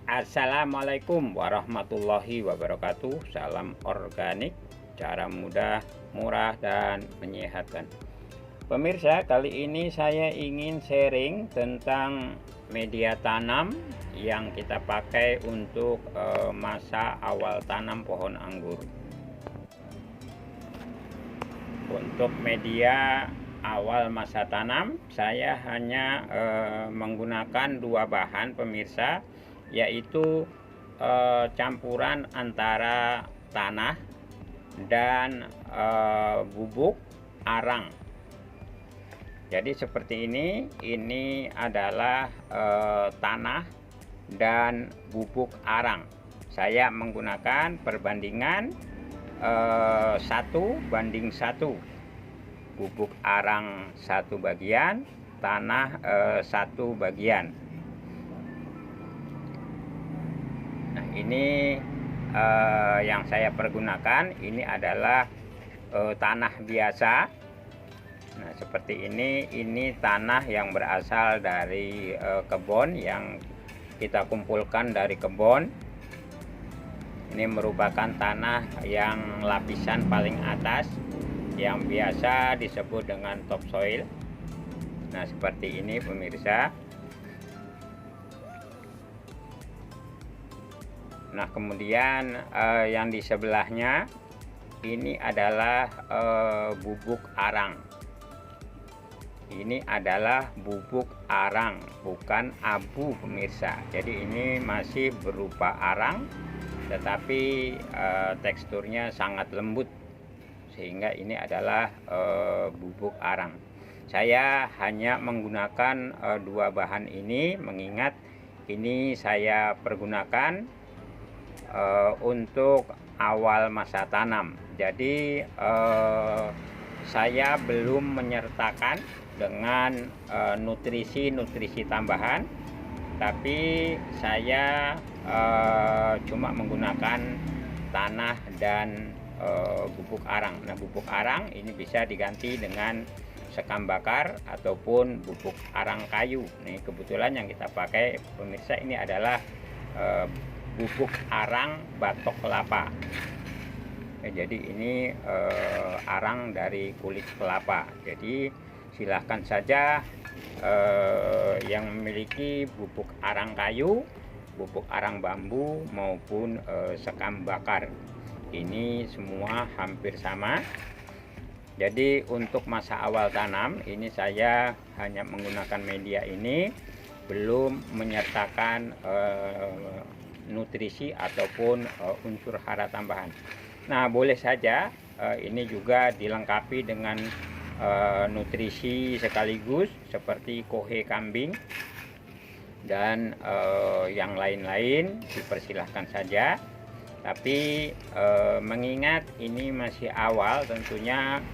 Assalamualaikum warahmatullahi wabarakatuh. Salam organik, cara mudah, murah, dan menyehatkan. Pemirsa, kali ini saya ingin sharing tentang media tanam yang kita pakai untuk masa awal tanam pohon anggur. Untuk media awal masa tanam, saya hanya menggunakan dua bahan, pemirsa, yaitu campuran antara tanah dan bubuk arang. Jadi seperti ini adalah tanah dan bubuk arang. Saya menggunakan perbandingan 1:1, bubuk arang 1 bagian, tanah 1 bagian. Nah, ini yang saya pergunakan ini adalah tanah biasa. Nah, seperti ini tanah yang berasal dari kebun, yang kita kumpulkan dari kebun. Ini merupakan tanah yang lapisan paling atas, yang biasa disebut dengan topsoil. Nah, seperti ini, pemirsa. Nah, kemudian yang di sebelahnya ini adalah bubuk arang. Ini adalah bubuk arang, bukan abu, pemirsa. Jadi ini masih berupa arang, tetapi teksturnya sangat lembut, sehingga ini adalah bubuk arang. Saya hanya menggunakan dua bahan ini, mengingat ini saya pergunakan untuk awal masa tanam. Jadi saya belum menyertakan dengan nutrisi tambahan, tapi saya cuma menggunakan tanah dan bubuk arang. Nah, bubuk arang ini bisa diganti dengan sekam bakar ataupun bubuk arang kayu. Nih, kebetulan yang kita pakai, pemirsa, ini adalah bubuk arang batok kelapa. Jadi ini arang dari kulit kelapa. Jadi silahkan saja yang memiliki bubuk arang kayu, bubuk arang bambu, maupun sekam bakar. Ini semua hampir sama. Jadi untuk masa awal tanam ini saya hanya menggunakan media ini, belum menyertakan nutrisi ataupun unsur hara tambahan. Nah, boleh saja ini juga dilengkapi dengan nutrisi sekaligus seperti kohe kambing dan yang lain-lain, dipersilahkan saja. Tapi mengingat ini masih awal, tentunya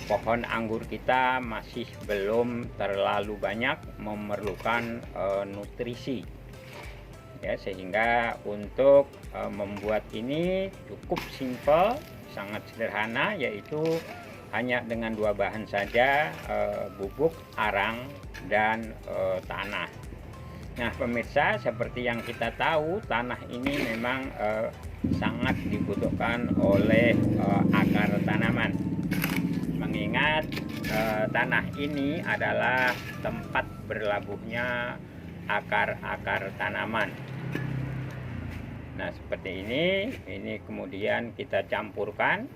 pohon anggur kita masih belum terlalu banyak memerlukan nutrisi, ya, sehingga untuk membuat ini cukup simple, sangat sederhana, yaitu hanya dengan dua bahan saja, bubuk arang dan tanah. Nah, pemirsa, seperti yang kita tahu, tanah ini memang sangat dibutuhkan oleh akar tanaman, mengingat tanah ini adalah tempat berlabuhnya akar-akar tanaman. Nah, seperti ini kemudian kita campurkan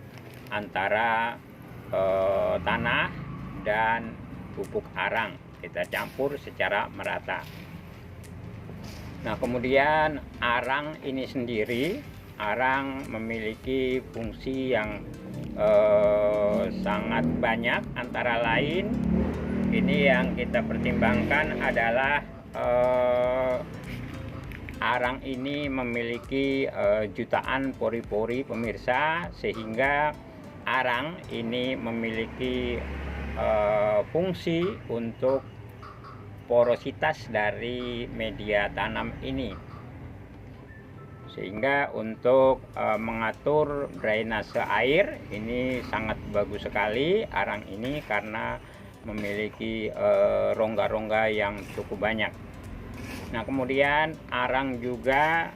antara tanah dan bubuk arang, kita campur secara merata. Nah, kemudian arang ini sendiri, arang memiliki fungsi yang sangat banyak. Antara lain, ini yang kita pertimbangkan adalah arang ini memiliki jutaan pori-pori, pemirsa, sehingga arang ini memiliki fungsi untuk porositas dari media tanam ini, sehingga untuk mengatur drainase air ini sangat bagus sekali arang ini, karena memiliki rongga-rongga yang cukup banyak. Nah, kemudian arang juga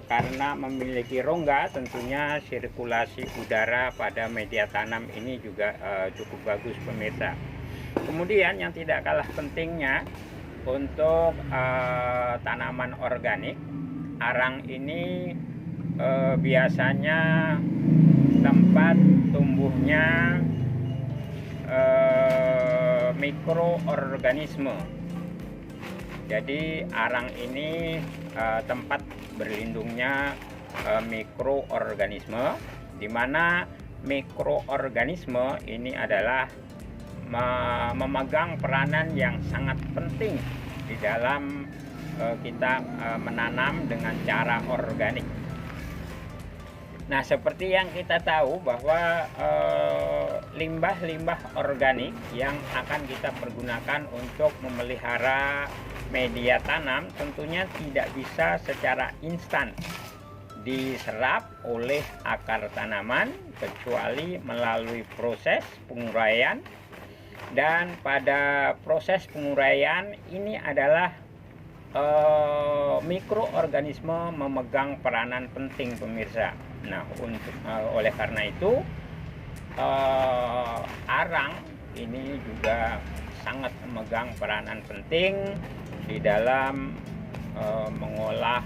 karena memiliki rongga, tentunya sirkulasi udara pada media tanam ini juga cukup bagus pemirsa. Kemudian yang tidak kalah pentingnya untuk tanaman organik, arang ini biasanya tempat tumbuhnya mikroorganisme. Jadi arang ini tempat berlindungnya mikroorganisme, di mana mikroorganisme ini adalah memegang peranan yang sangat penting di dalam kita menanam dengan cara organik. Nah, seperti yang kita tahu bahwa limbah-limbah organik yang akan kita pergunakan untuk memelihara media tanam tentunya tidak bisa secara instan diserap oleh akar tanaman, kecuali melalui proses penguraian. Dan pada proses penguraian ini adalah mikroorganisme memegang peranan penting pemirsa. Nah, oleh karena itu arang ini juga sangat memegang peranan penting di dalam mengolah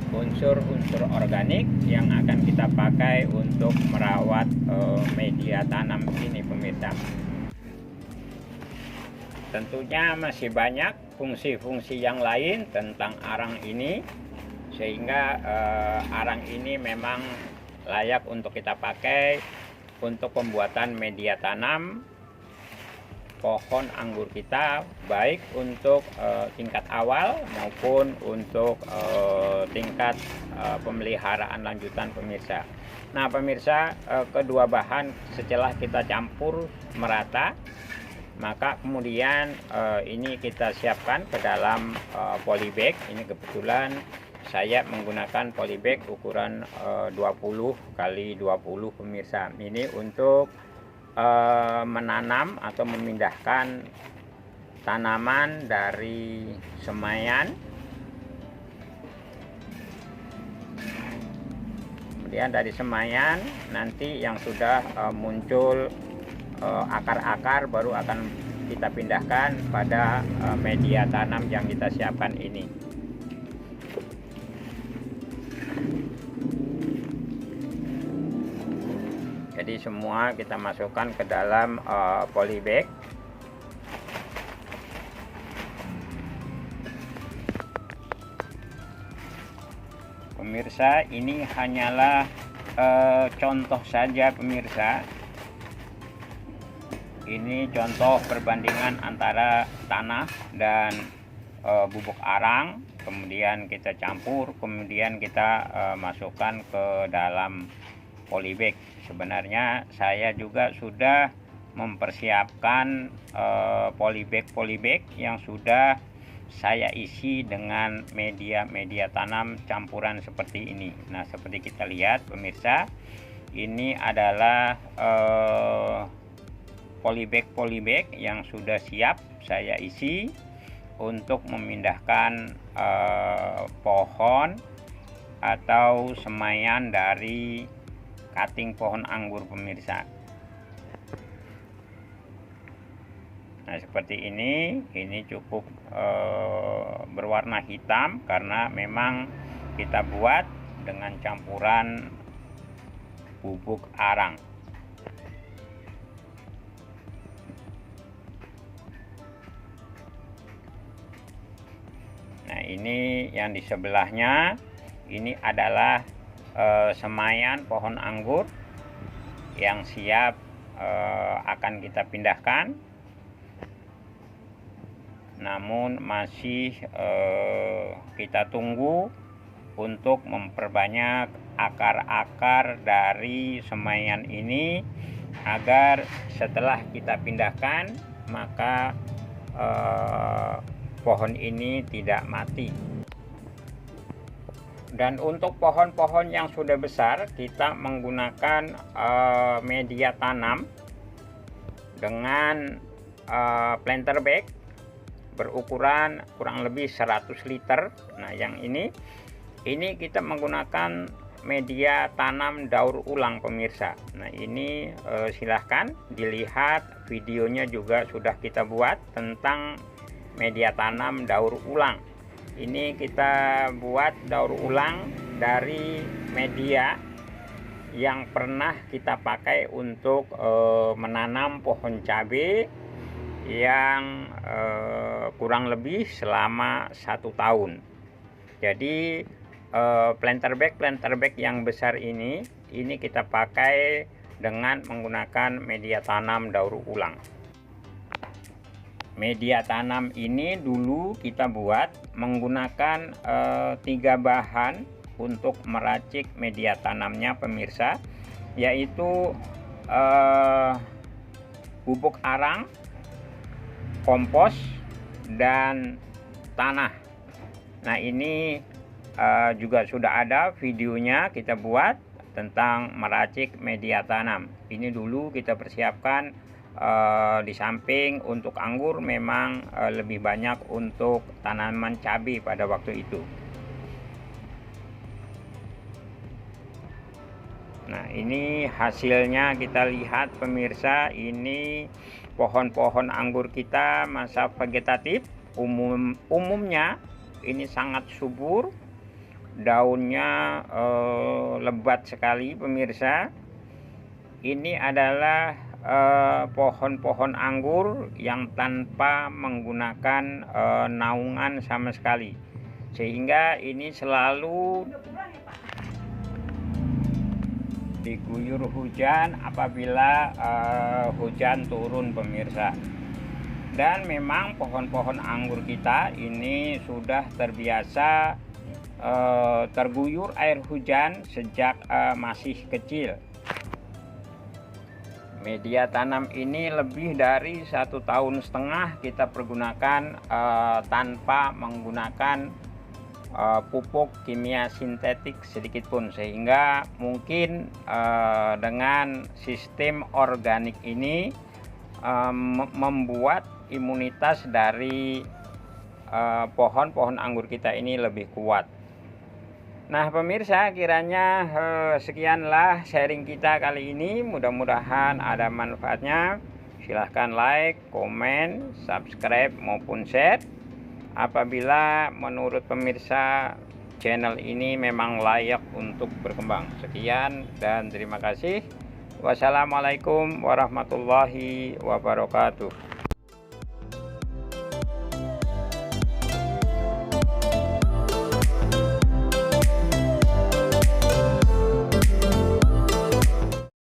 unsur-unsur organik yang akan kita pakai untuk merawat media tanam ini pemirsa. Tentunya masih banyak fungsi-fungsi yang lain tentang arang ini, sehingga arang ini memang layak untuk kita pakai untuk pembuatan media tanam pohon anggur kita, baik untuk tingkat awal maupun untuk tingkat pemeliharaan lanjutan pemirsa. Nah pemirsa, kedua bahan setelah kita campur merata, maka kemudian ini kita siapkan ke dalam polybag. Ini kebetulan saya menggunakan polybag ukuran 20 x 20 pemirsa. Ini untuk menanam atau memindahkan tanaman dari semaian, kemudian dari semaian nanti yang sudah muncul akar-akar baru akan kita pindahkan pada media tanam yang kita siapkan ini. Jadi semua kita masukkan ke dalam polybag. Pemirsa, ini hanyalah contoh saja pemirsa. Ini contoh perbandingan antara tanah dan bubuk arang, kemudian kita campur, kemudian kita masukkan ke dalam polybag. Sebenarnya saya juga sudah mempersiapkan polybag yang sudah saya isi dengan media tanam campuran seperti ini. Nah, seperti kita lihat pemirsa, ini adalah polybag yang sudah siap saya isi untuk memindahkan pohon atau semaian dari cutting pohon anggur pemirsa. Nah, seperti ini cukup berwarna hitam karena memang kita buat dengan campuran bubuk arang. Nah, ini yang di sebelahnya, ini adalah semaian pohon anggur yang siap akan kita pindahkan, namun masih kita tunggu untuk memperbanyak akar-akar dari semaian ini agar setelah kita pindahkan maka pohon ini tidak mati. Dan untuk pohon-pohon yang sudah besar, kita menggunakan media tanam dengan planter bag berukuran kurang lebih 100 liter. Nah, yang ini kita menggunakan media tanam daur ulang pemirsa. Nah, ini silahkan dilihat videonya juga sudah kita buat tentang media tanam daur ulang. Ini kita buat daur ulang dari media yang pernah kita pakai untuk menanam pohon cabai yang kurang lebih selama 1 tahun. Jadi planter bag yang besar ini kita pakai dengan menggunakan media tanam daur ulang. Media tanam ini dulu kita buat menggunakan 3 bahan untuk meracik media tanamnya pemirsa, yaitu bubuk arang, kompos, dan tanah. Nah, ini juga sudah ada videonya kita buat tentang meracik media tanam. Ini dulu kita persiapkan di samping untuk anggur, memang lebih banyak untuk tanaman cabai pada waktu itu. Nah, ini hasilnya kita lihat pemirsa. Ini pohon-pohon anggur kita masa vegetatif. Umumnya ini sangat subur, daunnya lebat sekali pemirsa. Ini adalah pohon-pohon anggur yang tanpa menggunakan naungan sama sekali, sehingga ini selalu diguyur hujan apabila hujan turun pemirsa. Dan memang pohon-pohon anggur kita ini sudah terbiasa terguyur air hujan sejak masih kecil. Media tanam ini lebih dari 1,5 tahun kita pergunakan tanpa menggunakan pupuk kimia sintetik sedikit pun, sehingga mungkin dengan sistem organik ini membuat imunitas dari pohon-pohon anggur kita ini lebih kuat. Nah pemirsa, kiranya sekianlah sharing kita kali ini, mudah-mudahan ada manfaatnya. Silahkan like, komen, subscribe maupun share apabila menurut pemirsa channel ini memang layak untuk berkembang. Sekian dan terima kasih. Wassalamualaikum warahmatullahi wabarakatuh.